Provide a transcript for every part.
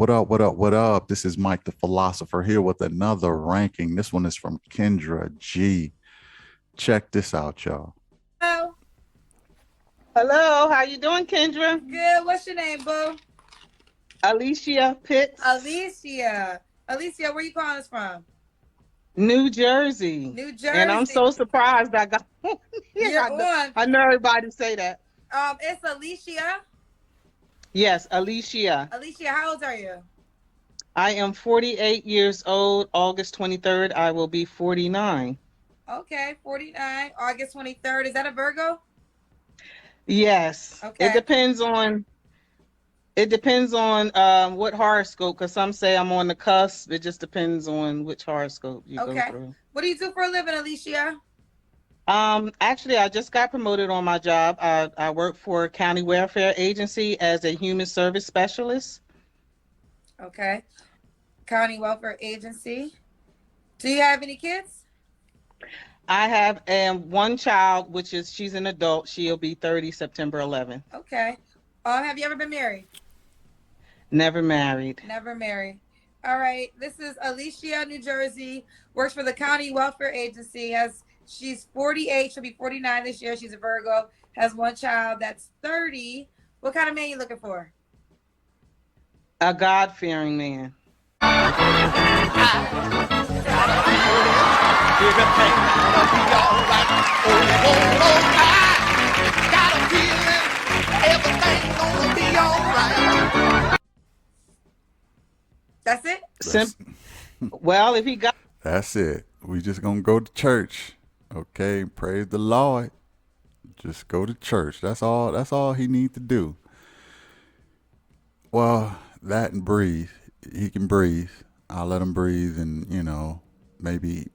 What up? What up? What up? This is Mike the Philosopher here with another ranking. This one is from Kendra G. Check this out, y'all. Hello. Hello, how you doing, Kendra? Good. What's your name, boo? Alicia Pitts, Alicia. Alicia, where you calling us from? New Jersey. New And I'm Jersey. so surprised I got You're on. I know everybody say that. It's Alicia. Yes, Alicia. Alicia, how old are you? I am 48 years old. August 23rd, I will be 49. Okay, 49. August 23rd. Is that a Virgo? Yes. Okay. It depends on what horoscope, because some say I'm on the cusp. It just depends on which horoscope you go Okay. through. What do you do for a living, Alicia? Actually, I just got promoted on my job. I work for a county welfare agency as a human service specialist. Okay. County Welfare Agency. Do you have any kids? I have one child, which is she's an adult. She'll be 30 September 11th. Okay. Have you ever been married? Never married. Never married. All right. This is Alicia, New Jersey. Works for the County Welfare Agency. She's 48. She'll be 49 this year. She's a Virgo. Has one child that's 30. What kind of man you looking for? A God-fearing man. Everything gonna be alright. Got a feeling everything gonna be alright. That's it? Well, if he got That's it. We just gonna go to church. Okay, praise the Lord. Just go to church. That's all. That's all he need to do. Well, that and breathe. He can breathe. I'll let him breathe, and maybe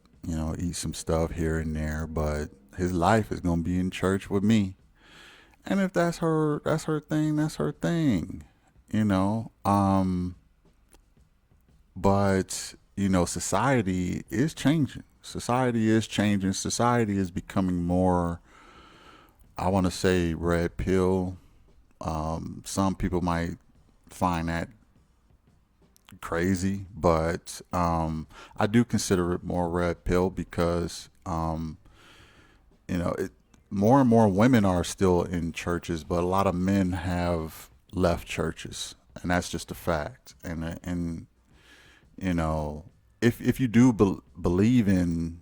eat some stuff here and there. But his life is gonna be in church with me. And if that's her thing. That's her thing. You know. But society is changing. Society is changing. Society is becoming more, I want to say, red pill. Some people might find that crazy, but I do consider it more red pill because it, more and more women are still in churches, but a lot of men have left churches, and that's just a fact. And if you do believe in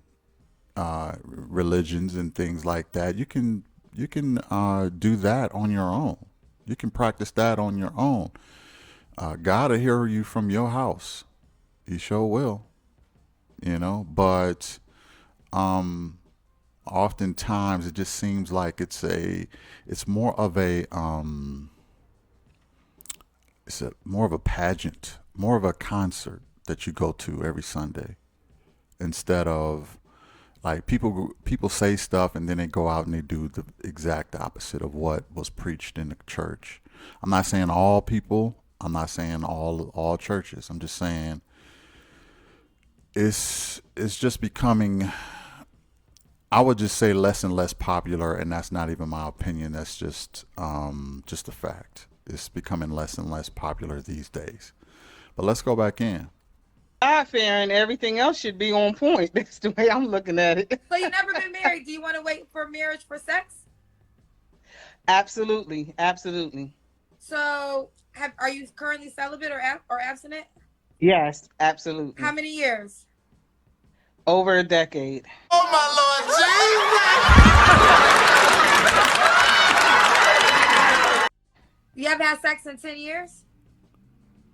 religions and things like that, you can do that on your own. You can practice that on your own. God will hear you from your house. He sure will. But oftentimes it just seems like it's more of a pageant, more of a concert that you go to every Sunday, instead of like people say stuff and then they go out and they do the exact opposite of what was preached in the church. I'm not saying all people. I'm not saying all churches. I'm just saying it's just becoming, I would just say, less and less popular, and that's not even my opinion. That's just a fact. It's becoming less and less popular these days. But let's go back in. God-fearing, everything else should be on point. That's the way I'm looking at it. So you've never been married. Do you want to wait for marriage for sex? Absolutely, absolutely. So are you currently celibate or abstinent? Yes, absolutely. How many years? Over a decade. Oh my Lord Jesus! You haven't had sex in 10 years?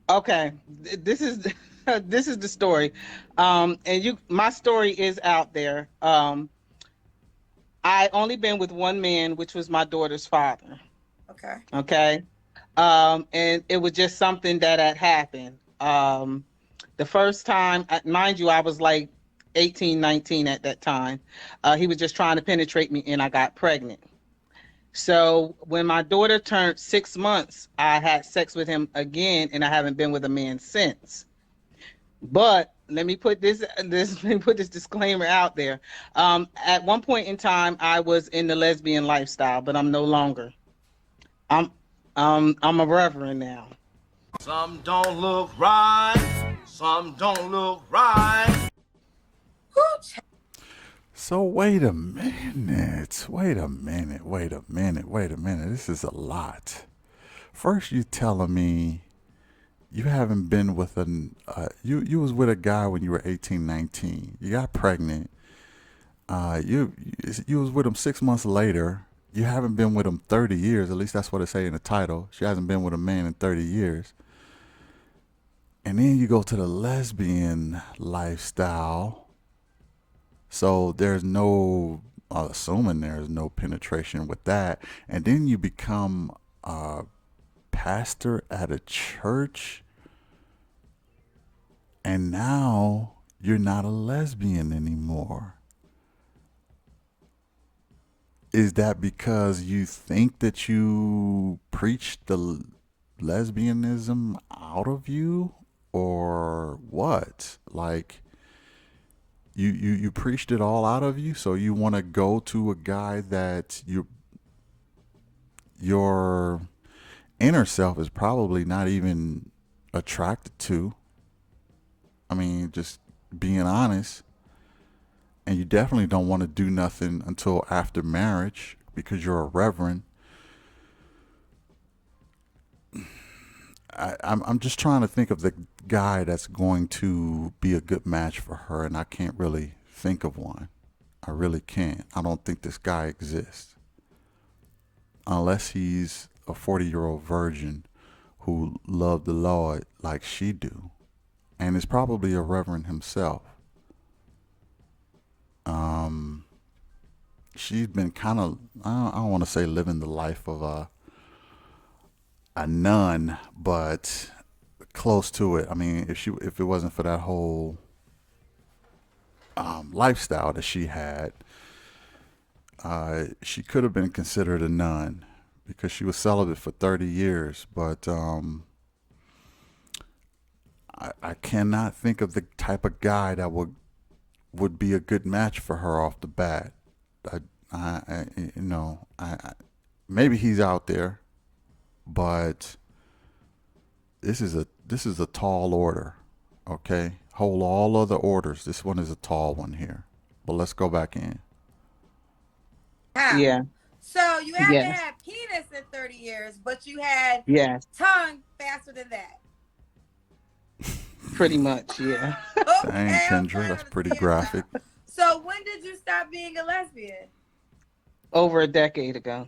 Okay, this is this is the story, my story is out there. I only been with one man, which was my daughter's father. Okay. Okay, and it was just something that had happened. The first time, mind you, I was like 18, 19 at that time. He was just trying to penetrate me, and I got pregnant. So when my daughter turned 6 months, I had sex with him again, and I haven't been with a man since. But let me put this disclaimer out there. At one point in time, I was in the lesbian lifestyle, but I'm no longer. I'm a reverend now. Some don't look right. Some don't look right. Woo, So wait a minute. Wait a minute. Wait a minute. Wait a minute. This is a lot. First, you telling me you haven't been with you was with a guy when you were 18, 19. You got pregnant. You was with him 6 months later. You haven't been with him 30 years. At least that's what it say in the title. She hasn't been with a man in 30 years. And then you go to the lesbian lifestyle. So there's no, assuming there's no penetration with that. And then you become a pastor at a church. And now you're not a lesbian anymore. Is that because you think that you preached the lesbianism out of you? Or what? Like, you preached it all out of you, so you want to go to a guy that your inner self is probably not even attracted to. I mean, just being honest. And you definitely don't want to do nothing until after marriage because you're a reverend. I'm just trying to think of the guy that's going to be a good match for her, and I can't really think of one. I really can't. I don't think this guy exists unless he's a 40-year-old virgin who loved the Lord like she do, and is probably a reverend himself. She's been kind of, I don't want to say living the life of a nun, but close to it. I mean, if it wasn't for that whole lifestyle that she had, she could have been considered a nun because she was celibate for 30 years. But I cannot think of the type of guy that would be a good match for her off the bat. Maybe he's out there, but this is a tall order. Okay, hold all other orders. This one is a tall one here. But let's go back in. wow. Yeah. So you haven't Yes. had penis in 30 years, but you had Yes. tongue faster than that. Pretty much. Yeah. Dang, Okay, I'm Kendra, trying to that's pretty understand graphic. now. So when did you stop being a lesbian? Over a decade ago.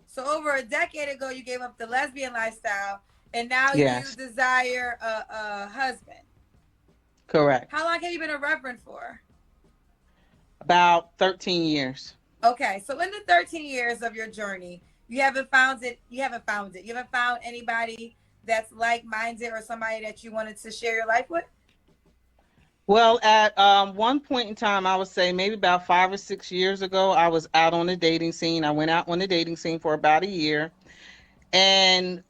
So over a decade ago, you gave up the lesbian lifestyle, and now Yes. you desire a husband. Correct. How long have you been a reverend for? About 13 years. Okay, so in the 13 years of your journey, you haven't found it. You haven't found anybody that's like-minded or somebody that you wanted to share your life with? Well, at one point in time, I would say maybe about 5 or 6 years ago, I was out on the dating scene. I went out on the dating scene for about a year and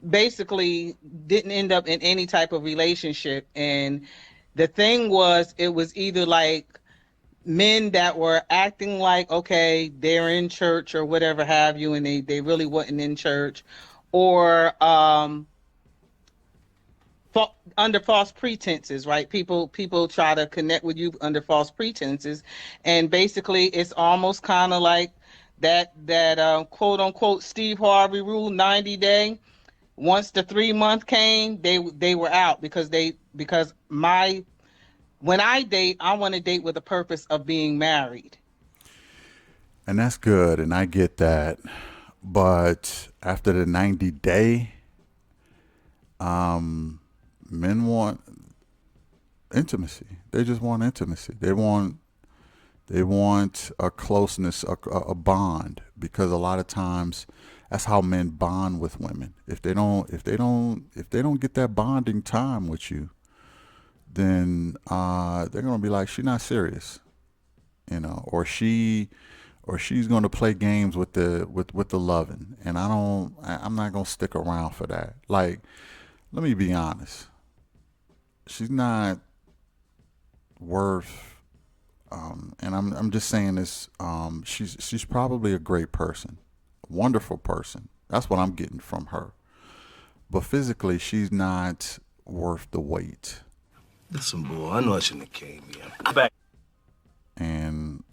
basically didn't end up in any type of relationship. And the thing was, it was either like men that were acting like, okay, they're in church or whatever have you, and they really wasn't in church, or under false pretenses, right? People try to connect with you under false pretenses, and basically it's almost kind of like that quote unquote Steve Harvey rule, 90-day. Once the 3 month came, they were out because when I date, I want to date with the purpose of being married. And that's good, and I get that. But after the 90-day, men want intimacy. They just want intimacy. They want a closeness, a bond, because a lot of times that's how men bond with women. If they don't get that bonding time with you, then they're gonna be like, she's not serious, or she's gonna play games with the loving, and I'm not gonna stick around for that. Like, let me be honest. She's not worth and I'm just saying this. She's probably a great person, wonderful person. That's what I'm getting from her. But physically, she's not worth the wait. Listen, boy, I know I shouldn't have came here. I'm back. And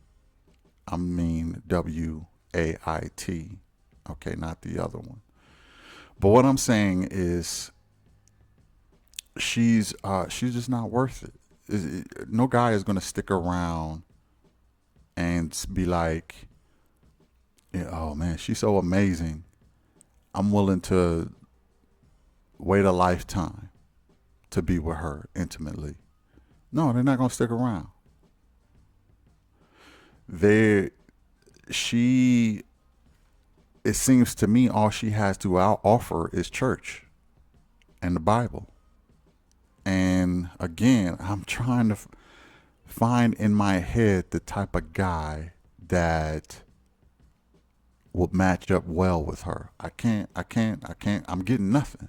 I mean WAIT. Okay, not the other one. But what I'm saying is she's just not worth it. No guy is going to stick around and be like, yeah, oh man, she's so amazing. I'm willing to wait a lifetime to be with her intimately. No, they're not going to stick around. She, it seems to me, all she has to offer is church and the Bible. And again, I'm trying to find in my head the type of guy that would match up well with her. I can't. I'm getting nothing.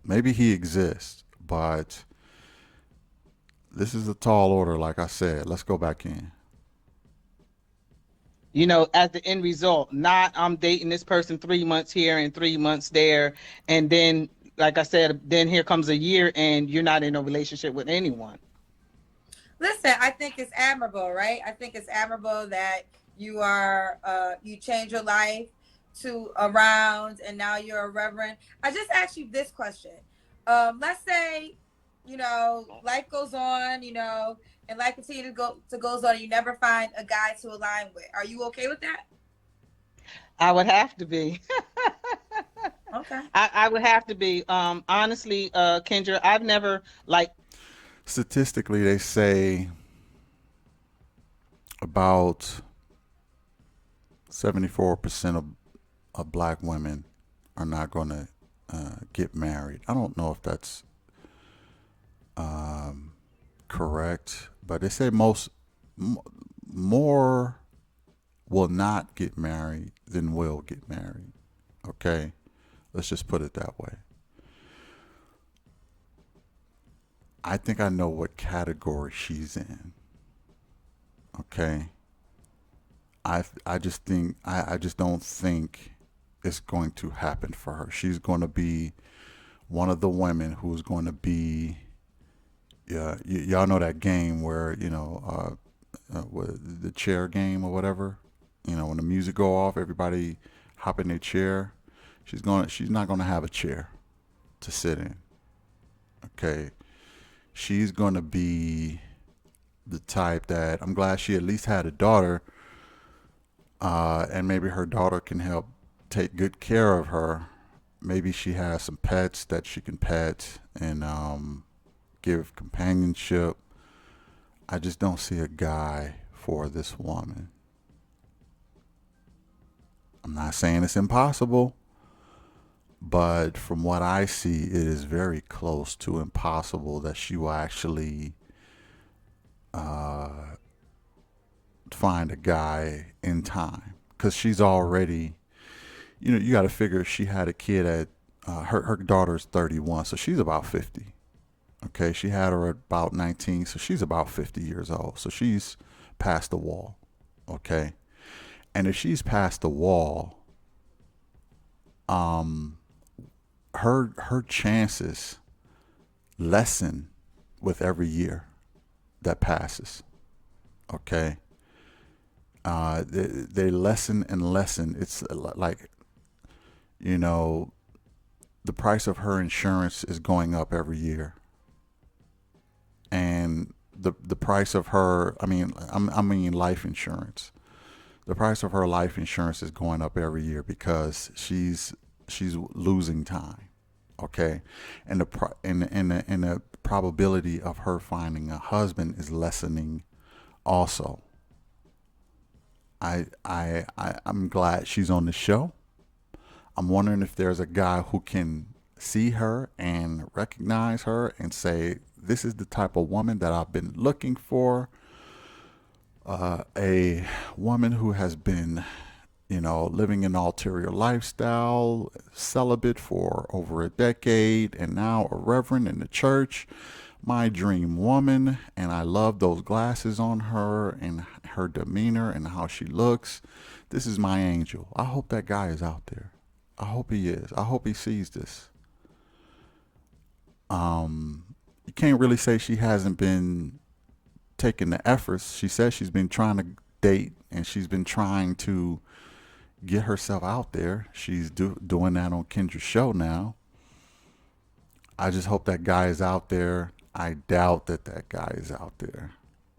Maybe he exists, but this is a tall order, like I said. Let's go back in. You know, as the end result, not I'm dating this person 3 months here and 3 months there. And then, like I said, then here comes a year and you're not in a relationship with anyone. Listen, I think it's admirable, right? I think it's admirable that you are, you change your life to around and now you're a reverend. I just asked you this question. Let's say, you know, life goes on, you know, and life continues to goes on, and you never find a guy to align with. Are you okay with that? I would have to be. Okay. I would have to be. Honestly, Kendra, I've never Statistically, they say about 74% of black women are not going to get married. I don't know if that's correct, but they say more will not get married than will get married. Okay, let's just put it that way. I think I know what category she's in. Okay. I just don't think it's going to happen for her. She's going to be one of the women who's going to be, y'all know that game where, the chair game or whatever, when the music go off, everybody hop in their chair. She's not going to have a chair to sit in. Okay. She's going to be the type that I'm glad she at least had a daughter, and maybe her daughter can help take good care of her. Maybe she has some pets that she can pet and give companionship. I just don't see a guy for this woman. I'm not saying it's impossible, but from what I see, it is very close to impossible that she will actually find a guy in time, because she's already, you got to figure she had a kid at her daughter's 31, so she's about 50. Okay, she had her at about 19, so she's about 50 years old. So she's past the wall. Okay, and if she's past the wall, her chances lessen with every year that passes. Okay, they lessen and lessen. It's like, the price of her insurance is going up every year, and the price of her, I mean life insurance. The price of her life insurance is going up every year because she's losing time. Okay, and the probability of her finding a husband is lessening also. I'm glad she's on the show. I'm wondering if there's a guy who can see her and recognize her and say, this is the type of woman that I've been looking for. A woman who has been, living an ulterior lifestyle, celibate for over a decade, and now a reverend in the church. my dream woman, and I love those glasses on her and her demeanor and how she looks. This is my angel. I hope that guy is out there. I hope he is. I hope he sees this. You can't really say she hasn't been taking the efforts. She says she's been trying to date and she's been trying to get herself out there. She's doing that on Kendra's show now. I just hope that guy is out there. I doubt that that guy is out there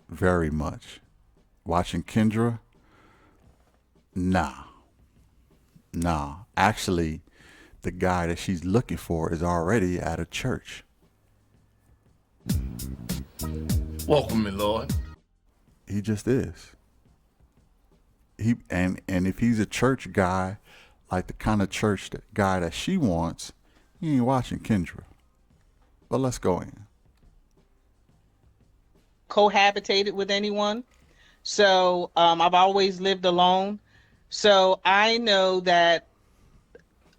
very much. Watching Kendra, nah. Actually, the guy that she's looking for is already at a church. Welcome me, Lord. He just is. And if he's a church guy, like the kind of church guy that she wants, he ain't watching Kendra. But let's go in. Cohabitated with anyone. So I've always lived alone. So I know that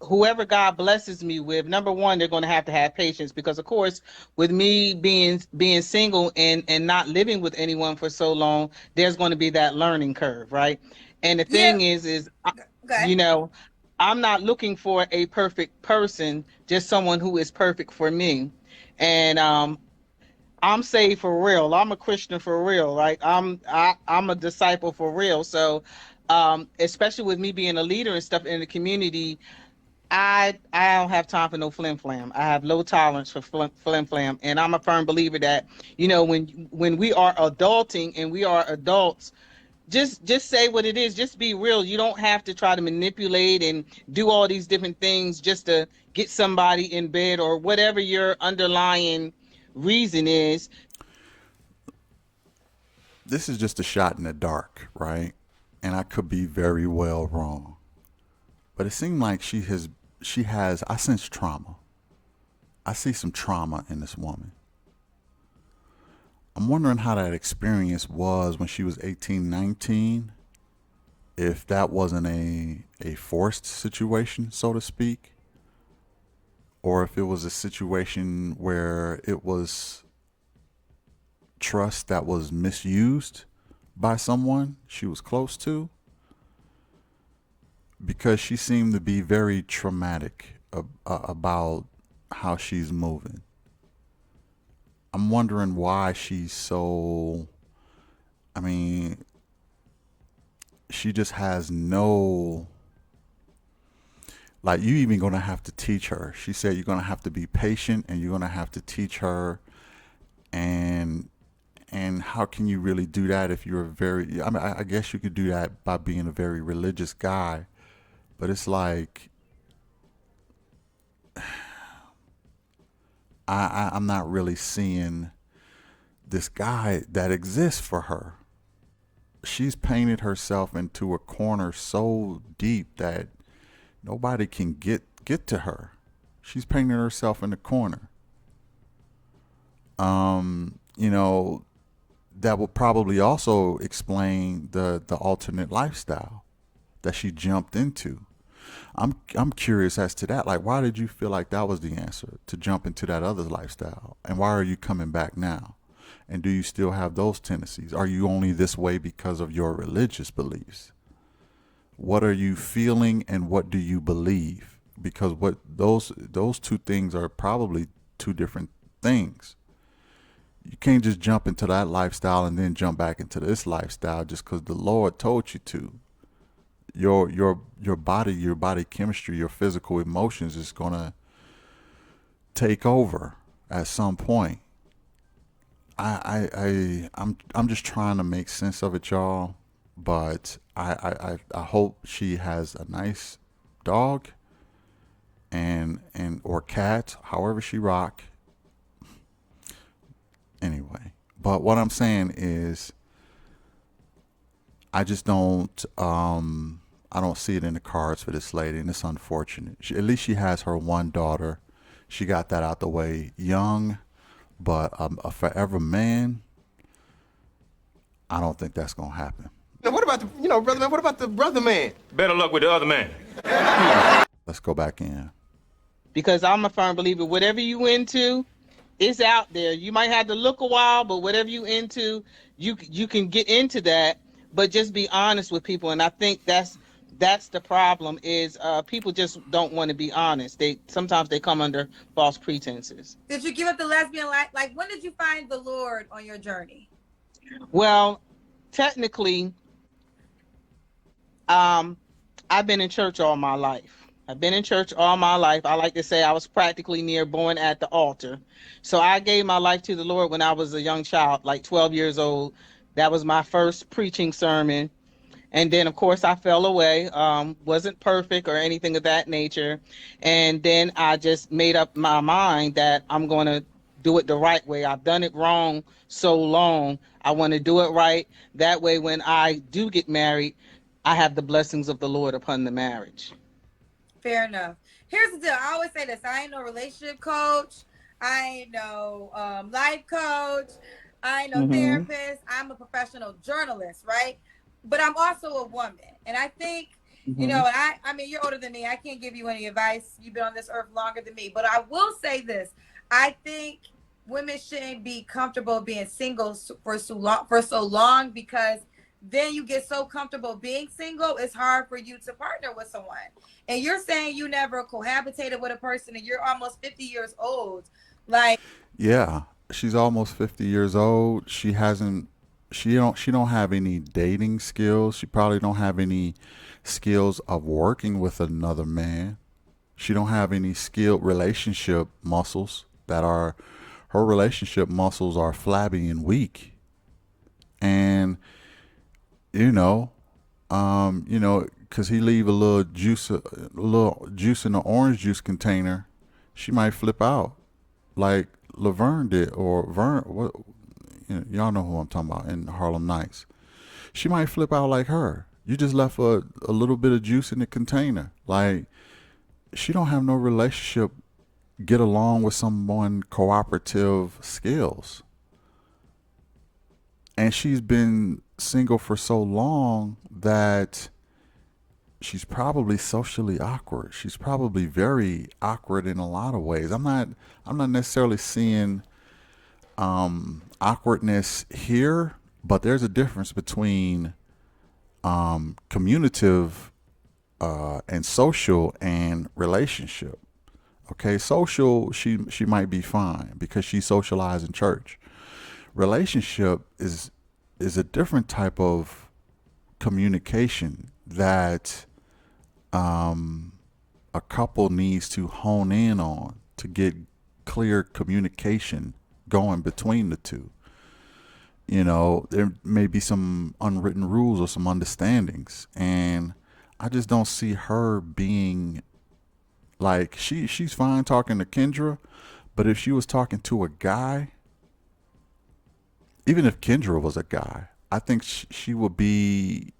whoever God blesses me with, number one, they're going to have patience, because of course, with me being single and not living with anyone for so long, there's going to be that learning curve, right? And the thing is, you know, I'm not looking for a perfect person, just someone who is perfect for me. And I'm saved for real. I'm a Christian for real. Like I'm a disciple for real. So especially with me being a leader and stuff in the community, I don't have time for no flim flam. I have low tolerance for flim flam, and I'm a firm believer that, you know, when we are adulting and we are adults, just say what it is. Just be real. You don't have to try to manipulate and do all these different things just to get somebody in bed or whatever your underlying reason is. This is just a shot in the dark, right? And I could be very well wrong. But it seemed like she has, I sense trauma. I see some trauma in this woman. I'm wondering how that experience was when she was 18, 19. If that wasn't a forced situation, so to speak. Or if it was a situation where it was trust that was misused by someone she was close to. Because she seemed to be very traumatic about how she's moving. I'm wondering why she's so, I mean, she just has no, like, you even going to have to teach her. She said you're going to have to be patient and you're going to have to teach her. And how can you really do that if you're I guess you could do that by being a very religious guy. But it's like, I'm not really seeing this guy that exists for her. She's painted herself into a corner so deep that nobody can get to her. She's painted herself in the corner. You know, that will probably also explain the alternate lifestyle that she jumped into. I'm curious as to that. Like, why did you feel like that was the answer, to jump into that other lifestyle? And why are you coming back now? And do you still have those tendencies? Are you only this way because of your religious beliefs? What are you feeling and what do you believe? Because what those two things are probably two different things. You can't just jump into that lifestyle and then jump back into this lifestyle just because the Lord told you to. Your body chemistry, your physical emotions is gonna take over at some point. I'm just trying to make sense of it, y'all. But I hope she has a nice dog and or cat, however she rock. Anyway, but what I'm saying is, I just don't I don't see it in the cards for this lady, and it's unfortunate. At least she has her one daughter. She got that out the way young, but a forever man, I don't think that's gonna happen. Now, what about brother man? What about the brother man? Better luck with the other man. Let's go back in. Because I'm a firm believer, whatever you into, It's out there. You might have to look a while, but whatever you into, you can get into that. But just be honest with people, and I think that's the problem. Is people just don't want to be honest. They sometimes they come under false pretenses. Did you give up the lesbian life? Like, when did you find the Lord on your journey? Well, technically, I've been in church all my life. I've been in church all my life. I like to say I was practically near born at the altar. So I gave my life to the Lord when I was a young child, like 12 years old. That was my first preaching sermon. And then, of course, I fell away, wasn't perfect or anything of that nature. And then I just made up my mind that I'm going to do it the right way. I've done it wrong so long. I want to do it right. That way, when I do get married, I have the blessings of the Lord upon the marriage. Fair enough. Here's the deal. I always say this. I ain't no relationship coach. I ain't no life coach. I ain't no therapist. I'm a professional journalist, right? But I'm also a woman. And I think, you know, I mean, you're older than me. I can't give you any advice. You've been on this earth longer than me. But I will say this. I think women shouldn't be comfortable being single for so long because then you get so comfortable being single, it's hard for you to partner with someone. And you're saying you never cohabitated with a person and you're almost 50 years old. Like, Yeah, she's almost 50 years old. She don't have any dating skills. She probably don't have any skills of working with another man. She don't have any skilled relationship muscles her relationship muscles are flabby and weak. And because he leave a little juice in the orange juice container, she might flip out like Laverne did, or Vern. What, y'all know who I'm talking about in Harlem Nights. She might flip out like her. You just left a little bit of juice in the container. Like, she don't have no relationship get along with someone cooperative skills. And she's been single for so long that she's probably socially awkward. She's probably very awkward in a lot of ways. I'm not necessarily seeing awkwardness here, but there's a difference between communicative and social and relationship. Okay, social, she might be fine because she socialized in church. Relationship is a different type of communication that a couple needs to hone in on to get clear communication going between the two. There may be some unwritten rules or some understandings, and I just don't see her being like, she's fine talking to Kendra, but if she was talking to a guy, even if Kendra was a guy, I think she would be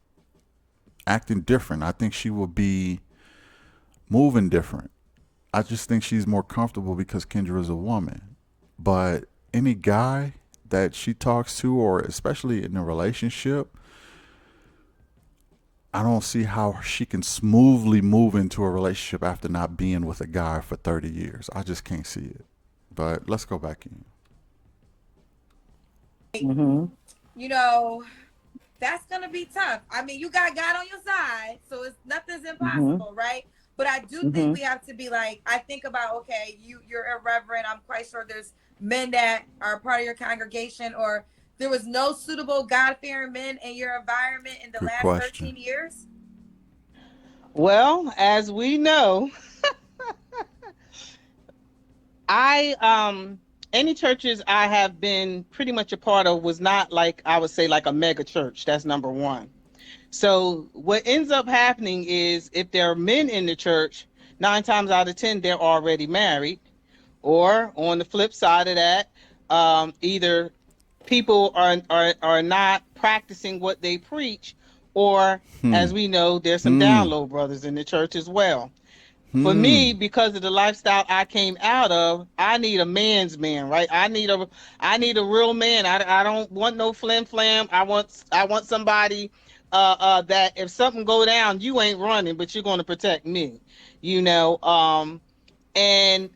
acting different. I think she would be moving different. I just think she's more comfortable because Kendra is a woman. But any guy that she talks to, or especially in a relationship, I don't see how she can smoothly move into a relationship after not being with a guy for 30 years. I just can't see it. But let's go back in. That's going to be tough. I mean, you got God on your side, so nothing's impossible, right? But I do think we have to be like, I think about, okay, you're a reverend. I'm quite sure there's men that are part of your congregation, or there was no suitable God-fearing men in your environment in the last 13 years? Well, as we know, any churches I have been pretty much a part of was not like, I would say, like a mega church. That's number one. So what ends up happening is, if there are men in the church, 9 times out of 10, they're already married. Or on the flip side of that, either people are not practicing what they preach, or as we know, there's some down low brothers in the church as well. For me, because of the lifestyle I came out of, I need a man's man, right? I need a real man. I don't want no flim flam. I want somebody that if something go down, you ain't running, but you're going to protect me, and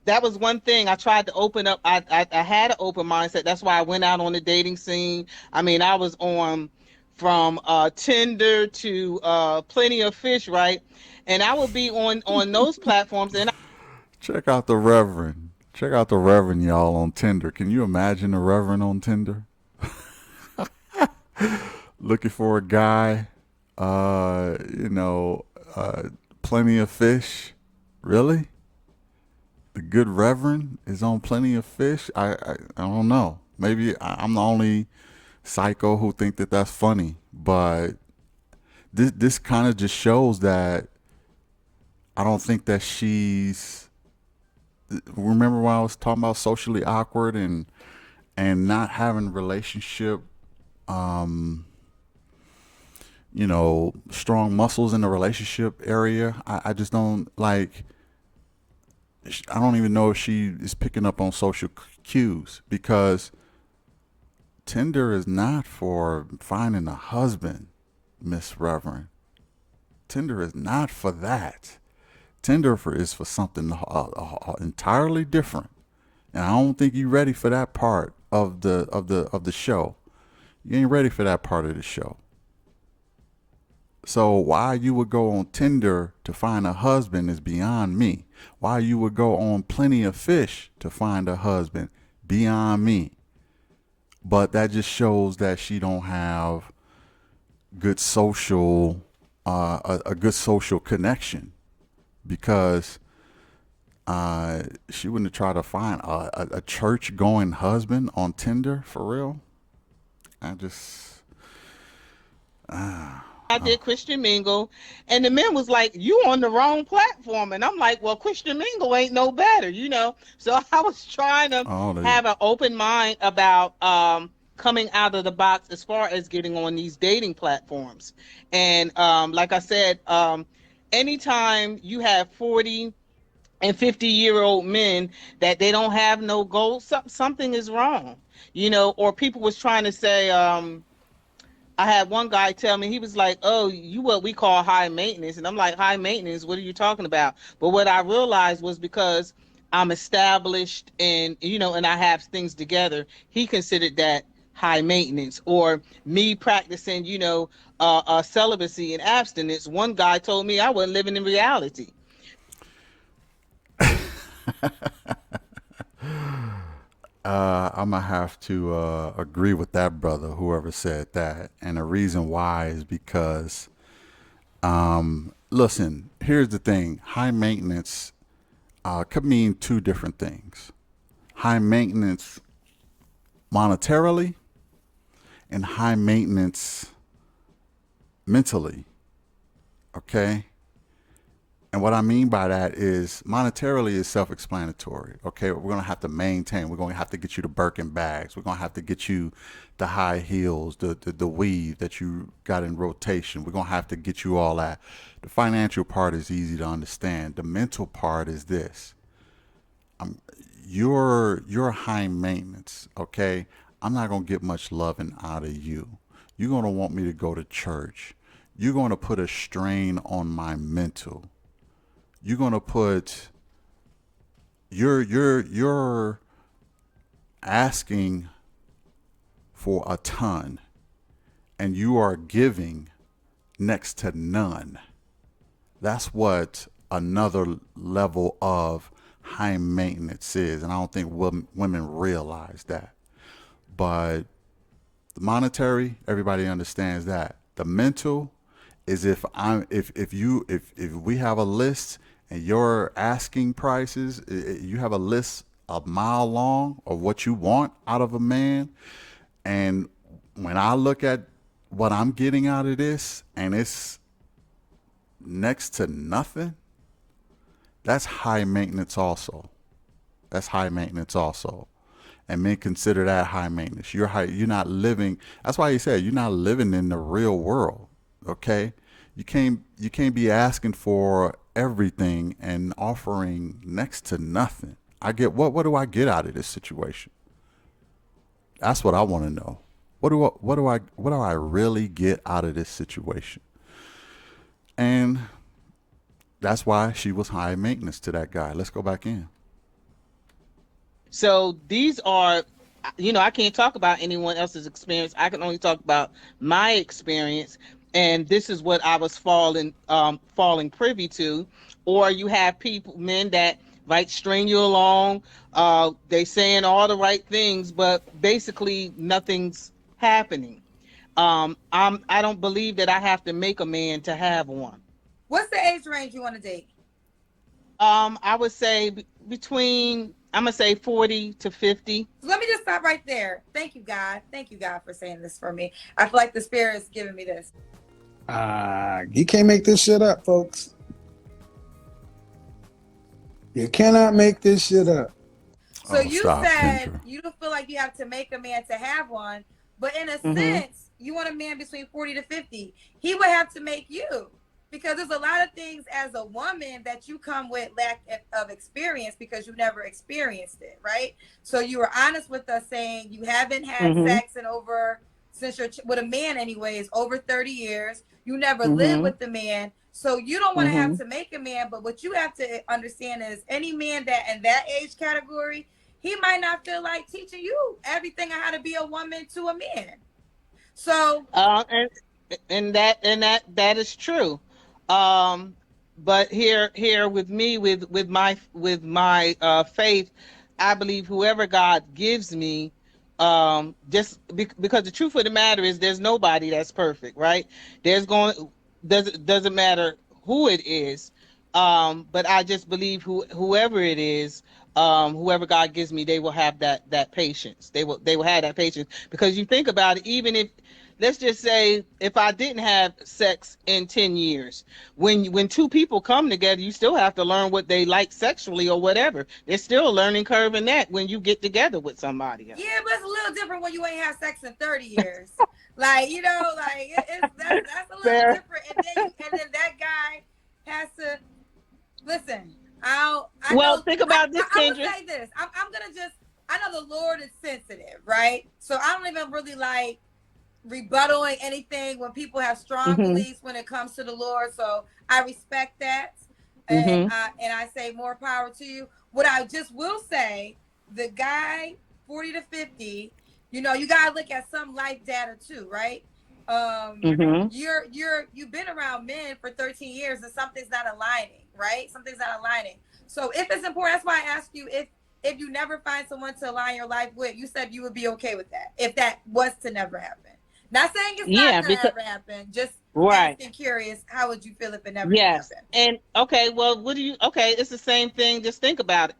that was one thing I tried to open up. I had an open mindset. That's why I went out on the dating scene. I mean, I was on from Tinder to Plenty of Fish, right? And I would be on those platforms, and Check out the Reverend. Check out the Reverend, y'all, on Tinder. Can you imagine the Reverend on Tinder? Looking for a guy, Plenty of Fish. Really? The good Reverend is on Plenty of Fish? I don't know. Maybe I'm the only psycho who think that that's funny, but this kind of just shows that I don't think that she's. Remember when I was talking about socially awkward and not having relationship, strong muscles in the relationship area. I just don't like. I don't even know if she is picking up on social cues, because Tinder is not for finding a husband, Miss Reverend. Tinder is not for that. Tinder is for something entirely different, and I don't think you're ready for that part of the show. You ain't ready for that part of the show. So why you would go on Tinder to find a husband is beyond me. Why you would go on Plenty of Fish to find a husband, beyond me. But that just shows that she don't have good social, a good social connection, because she wouldn't try to find a church going husband on Tinder, for real. I just. I did Christian Mingle, and the men was like, "You on the wrong platform," and I'm like, "Well, Christian Mingle ain't no better, you know." So I was trying to have an open mind about coming out of the box as far as getting on these dating platforms. And like I said, anytime you have 40 and 50-year-old men that they don't have no goals, something is wrong, you know. Or people was trying to say. I had one guy tell me, he was like, "Oh, you what we call high maintenance." And I'm like, "High maintenance? What are you talking about?" But what I realized was, because I'm established and, and I have things together, he considered that high maintenance. Or me practicing, celibacy and abstinence. One guy told me I wasn't living in reality. I'm gonna have to agree with that brother, whoever said that, and the reason why is because, listen, here's the thing: high maintenance could mean two different things. High maintenance monetarily, and high maintenance mentally. Okay. And what I mean by that is, monetarily is self-explanatory. Okay, we're gonna have to maintain. We're gonna have to get you the Birkin bags. We're gonna have to get you the high heels, the weave that you got in rotation. We're gonna have to get you all that. The financial part is easy to understand. The mental part is this: you're high maintenance. Okay, I'm not gonna get much loving out of you. You're gonna want me to go to church. You're gonna put a strain on my mental. You're gonna put you're asking for a ton, and you are giving next to none. That's what another level of high maintenance is, and I don't think women realize that. But the monetary, everybody understands that. The mental is, if we have a list and your asking prices, you have a list a mile long of what you want out of a man, and when I look at what I'm getting out of this and it's next to nothing, that's high maintenance also. That's high maintenance also. And men consider that high maintenance. You're not living. That's why he said you're not living in the real world. Okay, you can't be asking for everything and offering next to nothing. What do I get out of this situation? That's what I want to know. What do I really get out of this situation? And that's why she was high maintenance to that guy. Let's go back in. So these are, I can't talk about anyone else's experience. I can only talk about my experience, and this is what I was falling privy to. Or you have men that might string you along. They saying all the right things, but basically nothing's happening. I don't believe that I have to make a man to have one. What's the age range you want to date? I would say between, I'm gonna say 40 to 50. So let me just stop right there. Thank you, God. Thank you, God, for saying this for me. I feel like the Spirit is giving me this. You can't make this shit up, folks. You cannot make this shit up. So you stop, said Kendra. you don't feel like you have to make a man to have one, but in a sense, you want a man between 40 to 50. He would have to make you, because there's a lot of things as a woman that you come with lack of experience because you never experienced it, right? So you were honest with us saying you haven't had sex in since you're with a man anyways, over 30 years. You never lived with the man. So you don't want to have to make a man, but what you have to understand is any man that in that age category, he might not feel like teaching you everything on how to be a woman to a man. So and that is true. But here with me, with my faith, I believe whoever God gives me, because the truth of the matter is there's nobody that's perfect, right? Doesn't matter who it is. But I just believe whoever it is, whoever God gives me, they will have that patience. They will have that patience, because you think about it, even if, let's just say, if I didn't have sex in 10 years, when two people come together, you still have to learn what they like sexually or whatever. There's still a learning curve in that when you get together with somebody else. Yeah, but it's a little different when you ain't had sex in 30 years. That's a little different. And then that guy has to listen. Think about this, Kendra. I'm gonna say this. I'm gonna just. I know the Lord is sensitive, right? So I don't even really like rebuttaling anything when people have strong beliefs when it comes to the Lord. So I respect that, and I say more power to you. What I just will say, the guy 40 to 50, you gotta look at some life data too, right? You've been around men for 13 years and something's not aligning, right? Something's not aligning. So if it's important, that's why I asked you if you never find someone to align your life with, you said you would be okay with that if that was to never happen. Not saying it's not gonna ever happen, just asking curious, how would you feel if it never happened? And it's the same thing. Just think about it.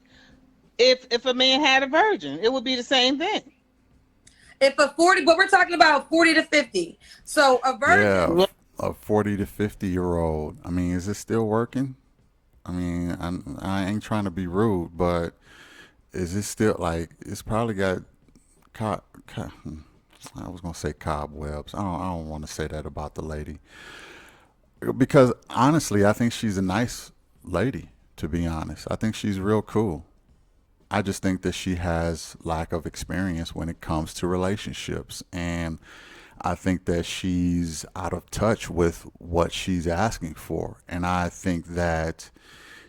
If a man had a virgin, it would be the same thing. If a 40, but we're talking about 40 to 50. So a virgin. Yeah, a 40 to 50-year-old. I mean, is it still working? I mean, I ain't trying to be rude, but is it still, like, it's probably got, I was going to say cobwebs. I don't want to say that about the lady. Because honestly, I think she's a nice lady, to be honest. I think she's real cool. I just think that she has lack of experience when it comes to relationships. And I think that she's out of touch with what she's asking for. And I think that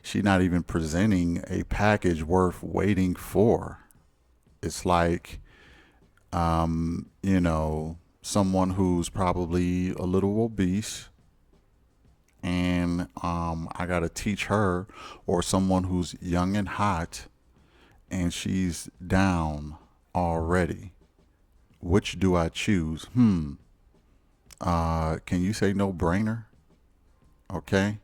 she's not even presenting a package worth waiting for. It's like, someone who's probably a little obese, and I got to teach her, or someone who's young and hot and she's down already. Which do I choose? Can you say no brainer? Okay.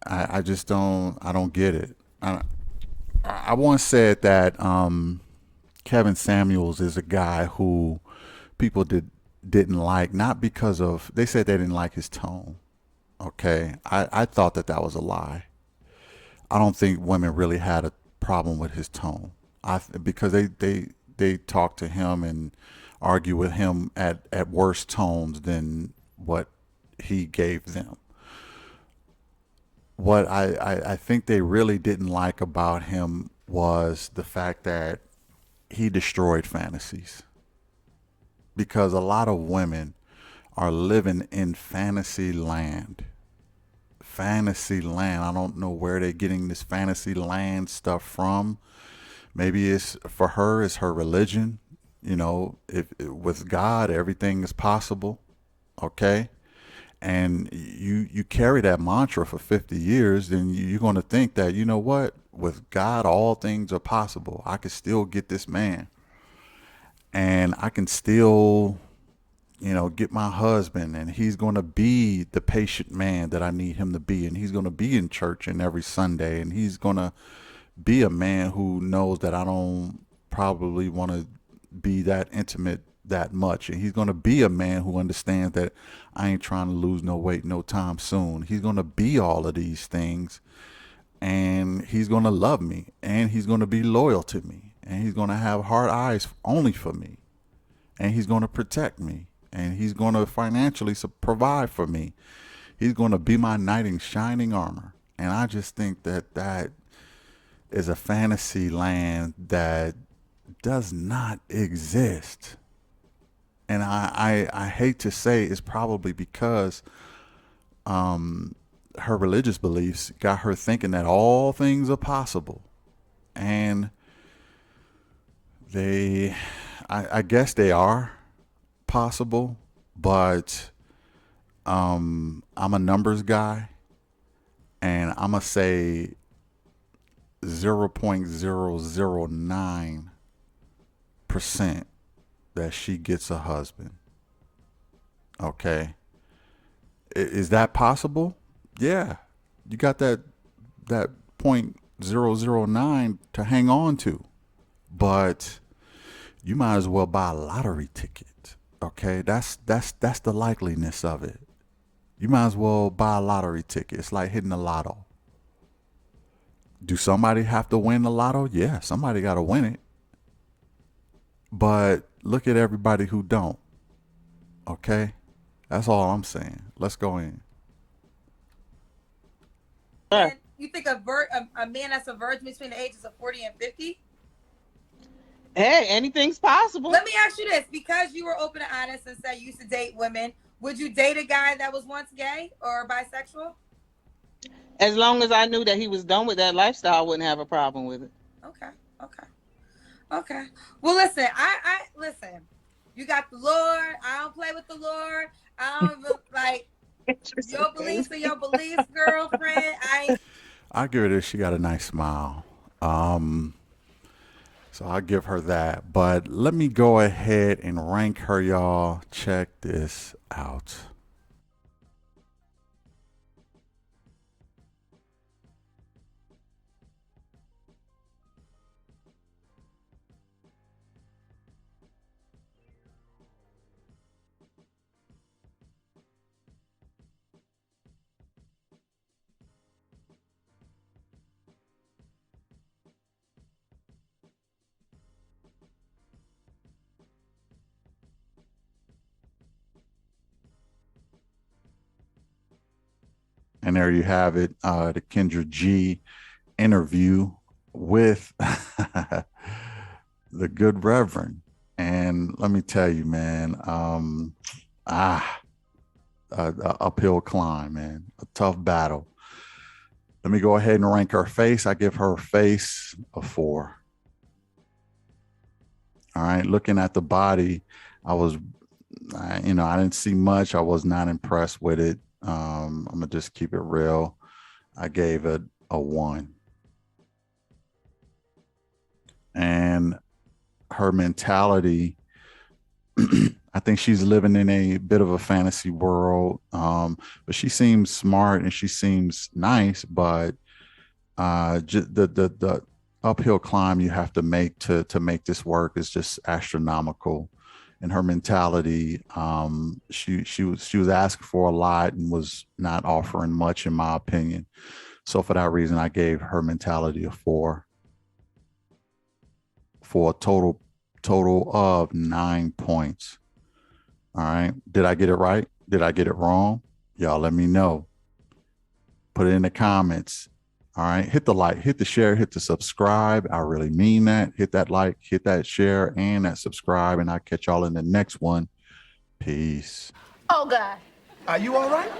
I just don't get it. I once said that Kevin Samuels is a guy who people didn't like, not because of, they said they didn't like his tone. Okay. I thought that was a lie. I don't think women really had a problem with his tone. Because they talk to him and argue with him at worse tones than what he gave them. What I think they really didn't like about him was the fact that he destroyed fantasies. Because a lot of women are living in fantasy land. Fantasy land. I don't know where they're getting this fantasy land stuff from, Maybe it's for her, it's her religion. You know, if with God everything is possible, okay? And you carry that mantra for 50 years, then you're going to think that, you know what, with God all things are possible. I can still get this man, and I can still, you know, get my husband, and he's going to be the patient man that I need him to be, and he's going to be in church and every Sunday, and he's going to be a man who knows that I don't probably want to be that intimate that much, and he's going to be a man who understands that I ain't trying to lose no weight no time soon. He's going to be all of these things, and he's going to love me, and he's going to be loyal to me, and he's going to have hard eyes only for me, and he's going to protect me, and he's going to financially provide for me. He's going to be my knight in shining armor. And I just think that that is a fantasy land that does not exist. And I hate to say it's probably because her religious beliefs got her thinking that all things are possible. And I guess they are possible, but I'm a numbers guy, and I'm going to say 0.009% that she gets a husband. Okay. Is that possible? Yeah. You got that 0.009 to hang on to. But you might as well buy a lottery ticket. Okay? That's the likeliness of it. You might as well buy a lottery ticket. It's like hitting the lotto. Do somebody have to win the lotto? Yeah, somebody got to win it. But look at everybody who don't. Okay? That's all I'm saying. Let's go in. And you think a man that's a virgin between the ages of 40 and 50? Hey, anything's possible. Let me ask you this. Because you were open and honest and said you used to date women, would you date a guy that was once gay or bisexual? As long as I knew that he was done with that lifestyle, I wouldn't have a problem with it. Okay. Well, listen, I listen. You got the Lord. I don't play with the Lord. I don't even, like, your beliefs are your beliefs, girlfriend. I give her this. She got a nice smile. So I'll give her that. But let me go ahead and rank her, y'all. Check this out. And there you have it, the Kendra G interview with the good Reverend. And let me tell you, man, uphill climb, man, a tough battle. Let me go ahead and rank her face. I give her face a 4. All right, looking at the body, I didn't see much. I was not impressed with it. I'm gonna just keep it real. I gave it a 1. And her mentality, I think she's living in a bit of a fantasy world. But she seems smart and she seems nice, but the uphill climb you have to make to make this work is just astronomical. And her mentality, she was asking for a lot and was not offering much, in my opinion. So for that reason, I gave her mentality a 4 for a total of 9 points. All right. Did I get it right? Did I get it wrong? Y'all let me know. Put it in the comments. All right. Hit the like, hit the share, hit the subscribe. I really mean that. Hit that like, hit that share, and that subscribe. And I'll catch y'all in the next one. Peace. Oh, God. Are you all right?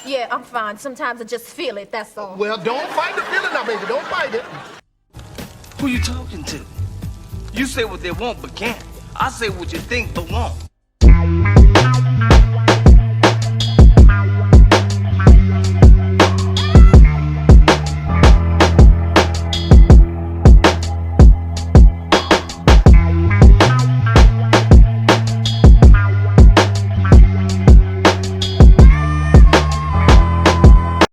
Yeah, I'm fine. Sometimes I just feel it, that's all. Well, don't fight the feeling now, baby. Don't fight it. Who you talking to? You say what they want but can't. I say what you think but won't.